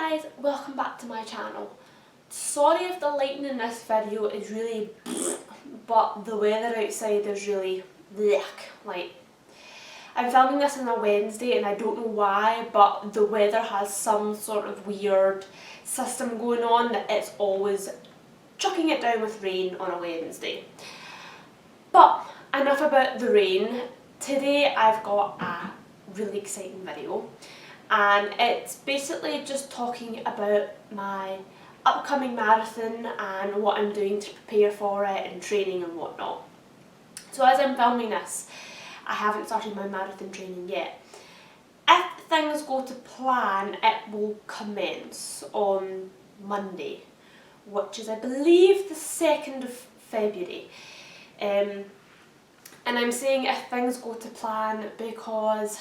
guys, welcome back to my channel. Sorry if the lighting in this video is really but the weather outside is really like I'm filming this on a Wednesday and I don't know why, but the weather has some sort of weird system going on that it's always chucking it down with rain on a Wednesday. But enough about the rain. Today I've got a really exciting video. And it's basically just talking about my upcoming marathon and what I'm doing to prepare for it and training and whatnot. So as I'm filming this, I haven't started my marathon training yet. If things go to plan, it will commence on Monday, which is I believe the 2nd of February. And I'm saying if things go to plan because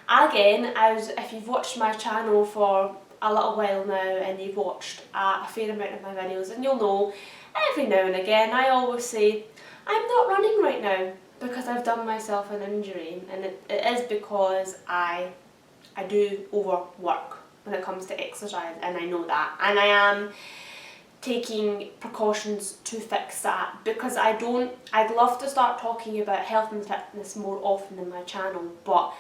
again, if you've watched my channel for a little while now and you've watched a fair amount of my videos, and you'll know every now and again I always say I'm not running right now because I've done myself an injury, and it is because I do overwork when it comes to exercise, and I know that, and I am taking precautions to fix that because I'd love to start talking about health and fitness more often in my channel, but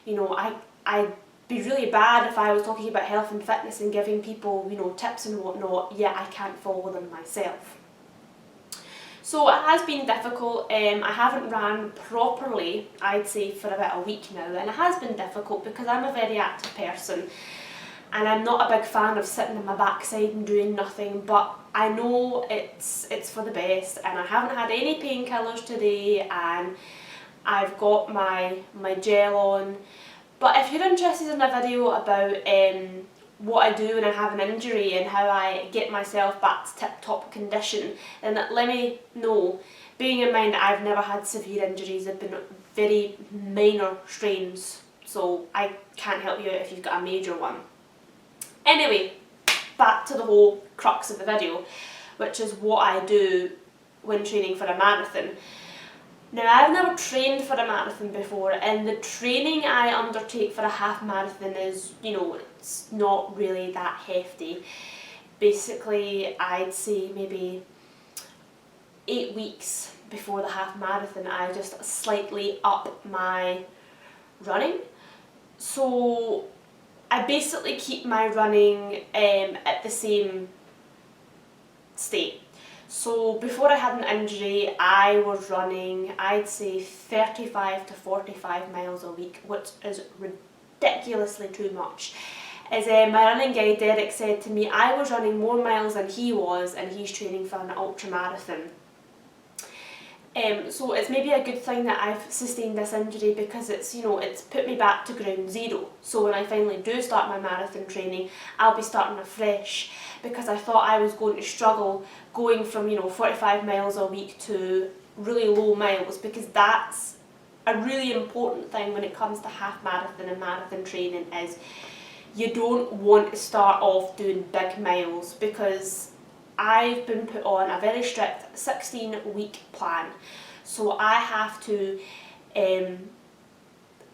you know, I'd be really bad if I was talking about health and fitness and giving people, you know, tips and whatnot, yet I can't follow them myself. So it has been difficult. I haven't ran properly, I'd say, for about a week now, and it has been difficult because I'm a very active person and I'm not a big fan of sitting on my backside and doing nothing, but I know it's for the best, and I haven't had any painkillers today, and I've got my gel on. But if you're interested in a video about what I do when I have an injury and how I get myself back to tip-top condition, then let me know. Bearing in mind that I've never had severe injuries, they've been very minor strains, so I can't help you out if you've got a major one. Anyway, back to the whole crux of the video, which is what I do when training for a marathon. Now, I've never trained for a marathon before, and the training I undertake for a half marathon is, you know, it's not really that hefty. Basically, I'd say maybe 8 weeks before the half marathon, I just slightly up my running. So I basically keep my running at the same state. So before I had an injury, I was running, I'd say 35 to 45 miles a week, which is ridiculously too much. As my running guy Derek said to me, I was running more miles than he was, and he's training for an ultra marathon. So it's maybe a good thing that I've sustained this injury because it's, you know, it's put me back to ground zero. So when I finally do start my marathon training, I'll be starting afresh, because I thought I was going to struggle going from, you know, 45 miles a week to really low miles, because that's a really important thing when it comes to half marathon and marathon training, is you don't want to start off doing big miles, because I've been put on a very strict 16-week plan, so I have to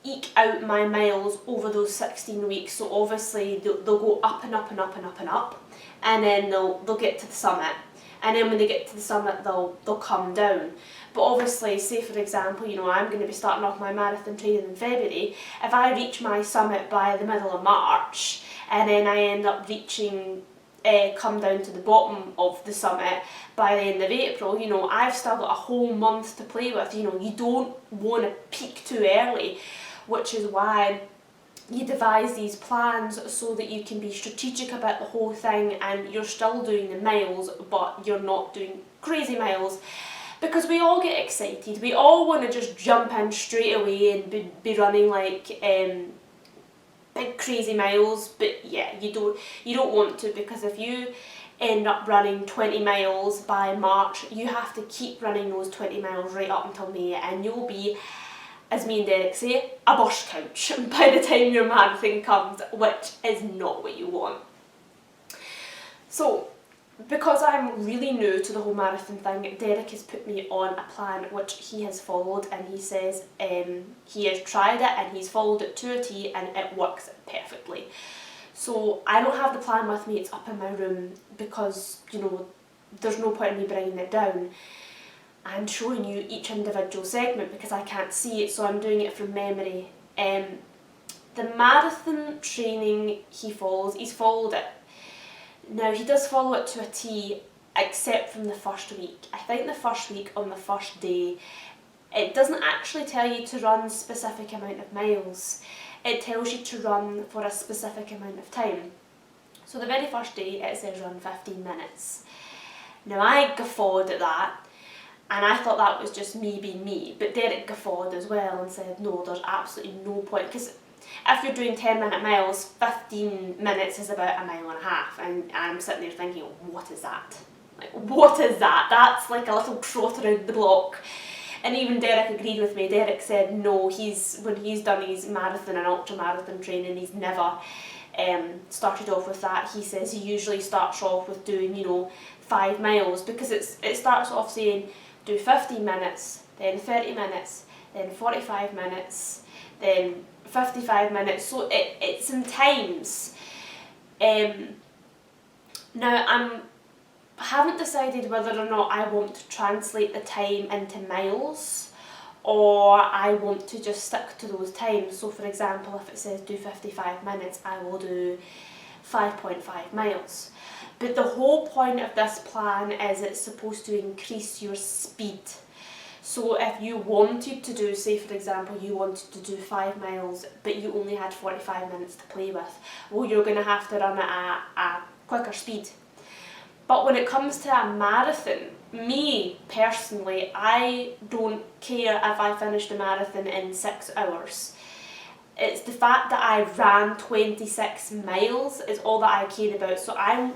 eke out my miles over those 16 weeks. So obviously they'll go up and up and up and up and up, and then they'll get to the summit, and then when they get to the summit they'll come down. But obviously, say for example, you know, I'm going to be starting off my marathon training in February. If I reach my summit by the middle of March and then I end up reaching come down to the bottom of the summit by the end of April, you know, I've still got a whole month to play with. You know, you don't want to peak too early, which is why you devise these plans so that you can be strategic about the whole thing, and you're still doing the miles, but you're not doing crazy miles, because we all get excited. We all want to just jump in straight away and be running like big crazy miles, but yeah, you don't want to, because if you end up running 20 miles by March, you have to keep running those 20 miles right up until May, and you'll be, as me and Derek say, a bus couch by the time your marathon comes, which is not what you want. So because I'm really new to the whole marathon thing, Derek has put me on a plan which he has followed, and he says he has tried it and he's followed it to a T and it works perfectly. So I don't have the plan with me, it's up in my room because, you know, there's no point in me bringing it down and showing you each individual segment because I can't see it, so I'm doing it from memory. The marathon training he's followed it. Now he does follow it to a T, except from the first week. I think the first week on the first day, it doesn't actually tell you to run a specific amount of miles. It tells you to run for a specific amount of time. So the very first day it says run 15 minutes. Now I guffawed at that, and I thought that was just me being me, but Derek guffawed as well and said no, there's absolutely no point, because if you're doing 10-minute miles, 15 minutes is about a mile and a half, and I'm sitting there thinking, what is that? Like, what is that? That's like a little trot around the block. And even Derek agreed with me. Derek said no, when he's done his marathon and ultra-marathon training, he's never started off with that. He says he usually starts off with doing, you know, 5 miles, because it starts off saying do 15 minutes, then 30 minutes, then 45 minutes, then 55 minutes, so it's in times. Now I haven't decided whether or not I want to translate the time into miles or I want to just stick to those times. So for example, if it says do 55 minutes, I will do 5.5 miles. But the whole point of this plan is it's supposed to increase your speed. So if you wanted to do, say for example, you wanted to do 5 miles, but you only had 45 minutes to play with, well, you're going to have to run at a quicker speed. But when it comes to a marathon, me personally, I don't care if I finished a marathon in 6 hours. It's the fact that I ran 26 miles is all that I care about. So I'm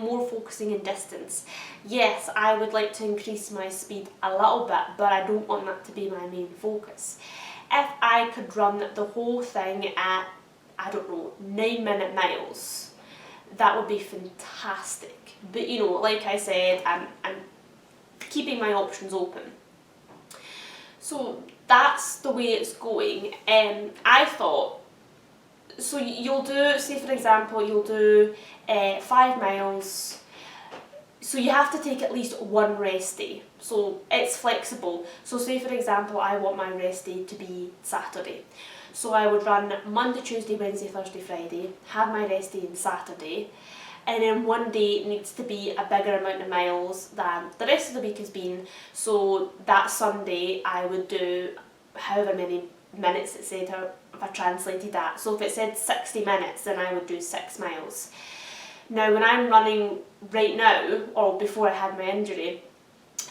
more focusing in distance. Yes, I would like to increase my speed a little bit, but I don't want that to be my main focus. If I could run the whole thing at, I don't know, 9-minute miles, that would be fantastic. But you know, like I said, I'm keeping my options open. So that's the way it's going. I thought, so you'll do, say for example, you'll do 5 miles. So you have to take at least one rest day. So it's flexible. So say for example, I want my rest day to be Saturday. So I would run Monday, Tuesday, Wednesday, Thursday, Friday, have my rest day on Saturday, and then one day needs to be a bigger amount of miles than the rest of the week has been. So that Sunday I would do however many minutes it said, if I translated that. So if it said 60 minutes, then I would do 6 miles. Now when I'm running right now, or before I had my injury,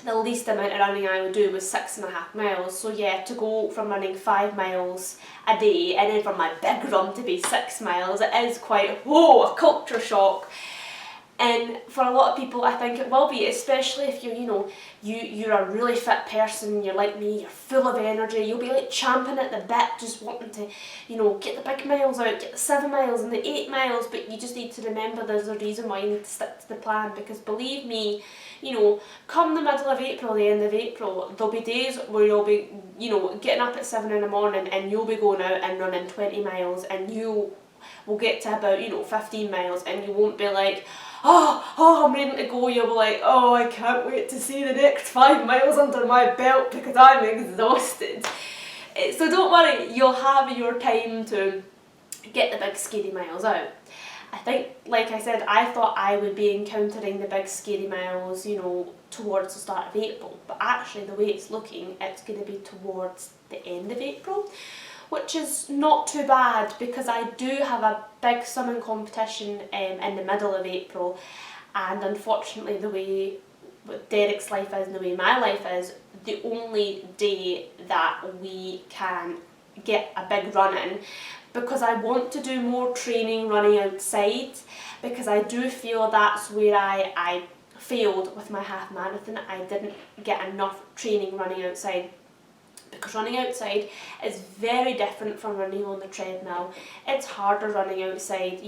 the least amount of running I would do was 6.5 miles. So yeah, to go from running 5 miles a day and then for my big run to be 6 miles, it is quite, a culture shock. And for a lot of people, I think it will be, especially if you're a really fit person, you're like me, you're full of energy, you'll be like champing at the bit, just wanting to, get the big miles out, get the 7 miles and the 8 miles, but you just need to remember there's a reason why you need to stick to the plan, because believe me, come the middle of April, the end of April, there'll be days where you'll be, getting up at 7 in the morning and you'll be going out and running 20 miles and you will get to about, 15 miles and you won't be like, oh, I'm ready to go. You'll be like, oh, I can't wait to see the next 5 miles under my belt because I'm exhausted. So don't worry, you'll have your time to get the big scary miles out. I think, like I said, I thought I would be encountering the big scary miles, towards the start of April, but actually the way it's looking, it's going to be towards the end of April, which is not too bad because I do have a big swimming competition in the middle of April, and unfortunately the way Derek's life is and the way my life is, the only day that we can get a big run in, because I want to do more training running outside, because I do feel that's where I failed with my half marathon. I didn't get enough training running outside, because running outside is very different from running on the treadmill. It's harder running outside,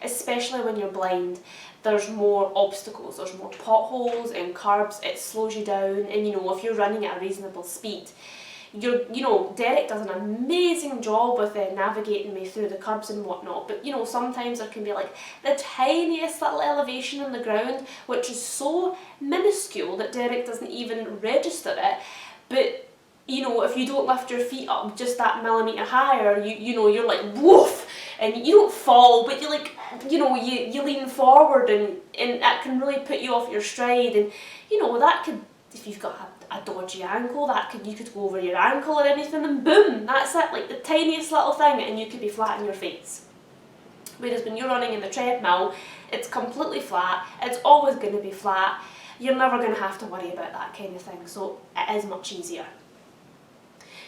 especially when you're blind. There's more obstacles, there's more potholes and curbs, it slows you down, and if you're running at a reasonable speed, Derek does an amazing job with navigating me through the curbs and whatnot, but sometimes there can be like the tiniest little elevation in the ground, which is so minuscule that Derek doesn't even register it. But if you don't lift your feet up just that millimetre higher, you're like woof, and you don't fall, but you lean forward, and that can really put you off your stride, and that could, if you've got a dodgy ankle, you could go over your ankle or anything, and boom, that's it, like the tiniest little thing, and you could be flat on your face. Whereas when you're running in the treadmill, it's completely flat, it's always going to be flat, you're never going to have to worry about that kind of thing, so it is much easier.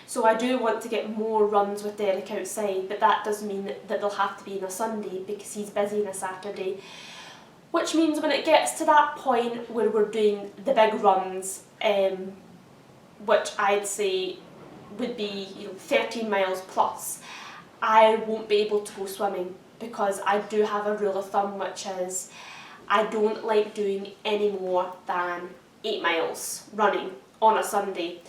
So I do want to get more runs with Derek outside, but that does mean that they'll have to be on a Sunday because he's busy on a Saturday. Which means when it gets to that point where we're doing the big runs, which I'd say would be 13 miles plus, I won't be able to go swimming because I do have a rule of thumb, which is I don't like doing any more than 8 miles running on a Sunday,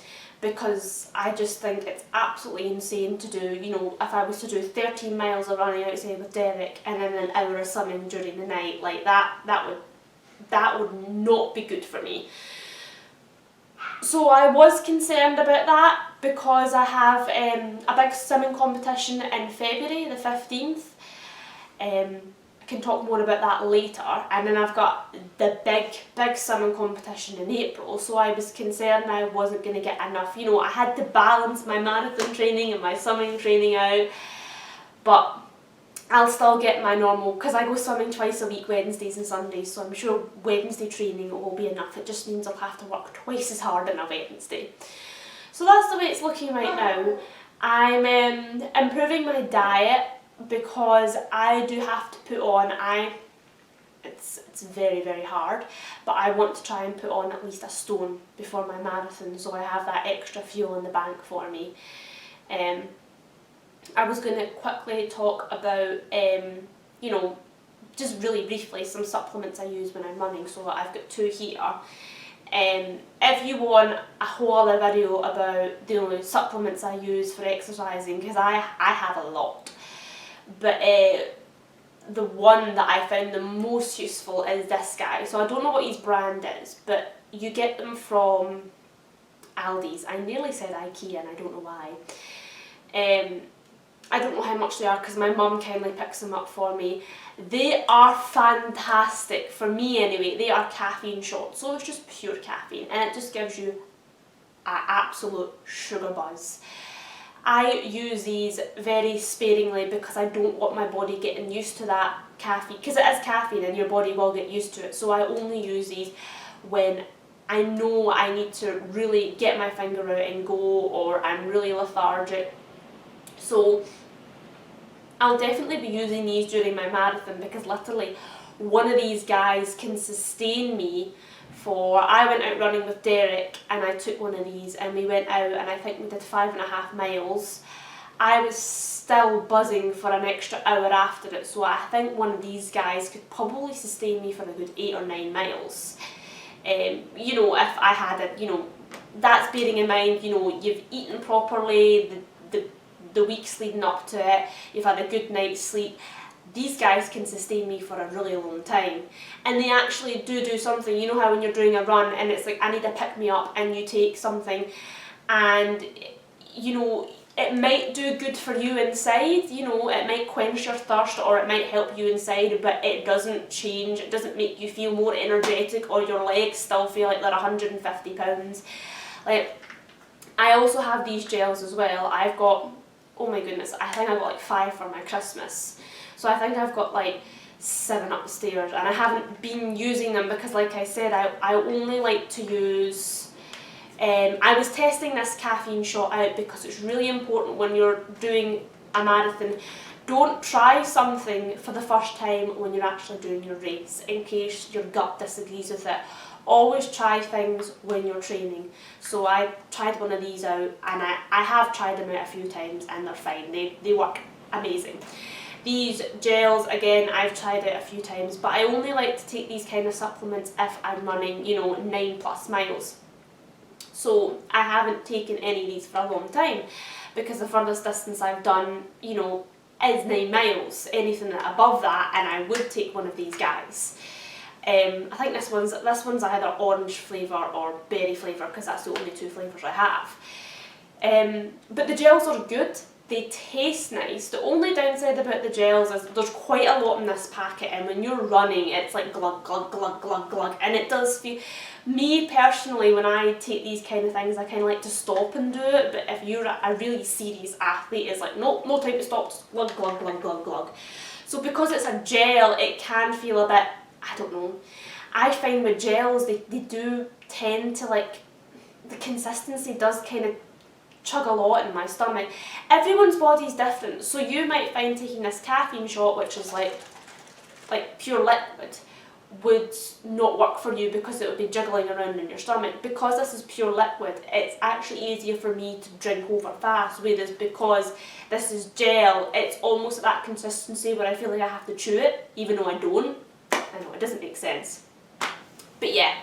because I just think it's absolutely insane to do, if I was to do 13 miles of running outside with Derek and then an hour of swimming during the night, like that would not be good for me. So I was concerned about that because I have a big swimming competition in February, the 15th. I can talk more about that later, and then I've got the big swimming competition in April, so I was concerned I wasn't going to get enough. I had to balance my marathon training and my swimming training out, but I'll still get my normal, because I go swimming twice a week, Wednesdays and Sundays, so I'm sure Wednesday training will be enough. It just means I'll have to work twice as hard on a Wednesday. So that's the way it's looking right now. I'm improving my diet, because I do have to put on, it's very, very hard, but I want to try and put on at least a stone before my marathon, so I have that extra fuel in the bank for me. I was going to quickly talk about, just really briefly, some supplements I use when I'm running, so I've got 2 here. If you want a whole other video about the supplements I use for exercising, because I have a lot. But the one that I found the most useful is this guy. So I don't know what his brand is, but you get them from Aldi's. I nearly said IKEA and I don't know why. I don't know how much they are because my mum kindly picks them up for me. They are fantastic, for me anyway. They are caffeine shots, so it's just pure caffeine, and it just gives you an absolute sugar buzz. I use these very sparingly because I don't want my body getting used to that caffeine, because it is caffeine and your body will get used to it, so I only use these when I know I need to really get my finger out and go, or I'm really lethargic. So I'll definitely be using these during my marathon, because literally one of these guys can sustain me for, I went out running with Derek and I took one of these and we went out and I think we did 5.5 miles. I was still buzzing for an extra hour after it, so I think one of these guys could probably sustain me for a good 8 or 9 miles. If I had it, that's bearing in mind, you've eaten properly, the weeks leading up to it, you've had a good night's sleep. These guys can sustain me for a really long time, and they actually do something. You know how when you're doing a run and it's like, I need to pick me up, and you take something and it might do good for you inside, it might quench your thirst or it might help you inside, but it doesn't change, it doesn't make you feel more energetic or your legs still feel like they're 150 pounds. Like, I also have these gels as well. I've got, oh my goodness, I think I got like 5 for my Christmas. So I think I've got like 7 upstairs, and I haven't been using them because, like I said, I only like to use, I was testing this caffeine shot out because it's really important when you're doing a marathon. Don't try something for the first time when you're actually doing your race, in case your gut disagrees with it. Always try things when you're training. So I tried one of these out, and I have tried them out a few times and they're fine, they work amazing. These gels, again, I've tried it a few times, but I only like to take these kind of supplements if I'm running, 9+ miles. So I haven't taken any of these for a long time, because the furthest distance I've done, you know, is 9 miles. Anything above that and I would take one of these guys. I think this one's either orange flavour or berry flavour, because that's the only 2 flavours I have. But the gels are good, they taste nice. The only downside about the gels is there's quite a lot in this packet, and when you're running it's like glug glug glug glug glug, and it does feel, me personally, when I take these kind of things I kind of like to stop and do it, but if you're a really serious athlete, it's like no time to stop, just glug glug glug glug glug. So because it's a gel, it can feel a bit, I don't know, I find with gels they do tend to, like, the consistency does kind of chug a lot in my stomach. Everyone's body's different, so you might find taking this caffeine shot, which is like pure liquid, would not work for you because it would be jiggling around in your stomach. Because this is pure liquid, it's actually easier for me to drink over fast, whereas because this is gel, it's almost at that consistency where I feel like I have to chew it, even though I don't. I know, it doesn't make sense. But yeah,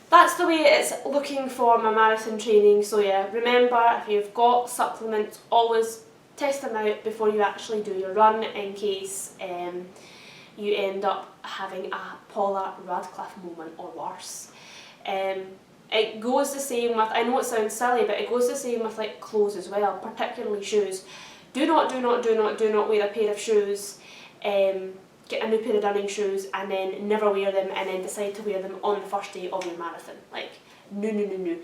that's the way it's looking for my marathon training. So yeah, remember, if you've got supplements, always test them out before you actually do your run, in case you end up having a Paula Radcliffe moment or worse. It goes the same with, I know it sounds silly, but it goes the same with like clothes as well, particularly shoes. Do not wear a pair of shoes, get a new pair of running shoes and then never wear them and then decide to wear them on the first day of your marathon. Like, no.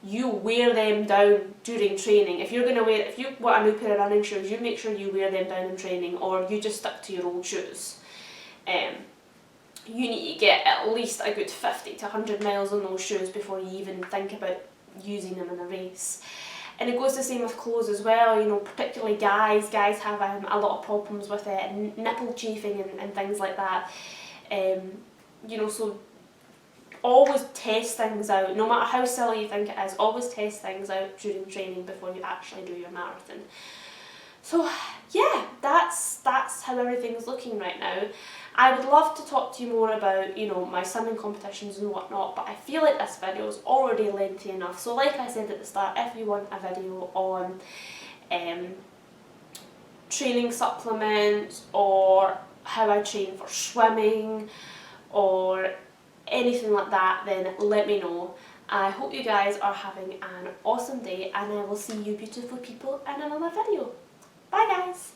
You wear them down during training. If you want a new pair of running shoes, you make sure you wear them down in training, or you just stick to your old shoes. You need to get at least a good 50 to 100 miles on those shoes before you even think about using them in a race. And it goes the same with clothes as well, you know, particularly guys. Guys have a lot of problems with nipple chafing and things like that. You know, so always test things out, no matter how silly you think it is, always test things out during training before you actually do your marathon. So yeah, that's how everything's looking right now. I would love to talk to you more about, you know, my swimming competitions and whatnot, but I feel like this video is already lengthy enough. So like I said at the start, if you want a video on training supplements, or how I train for swimming, or anything like that, then let me know. I hope you guys are having an awesome day, and I will see you beautiful people in another video. Bye guys!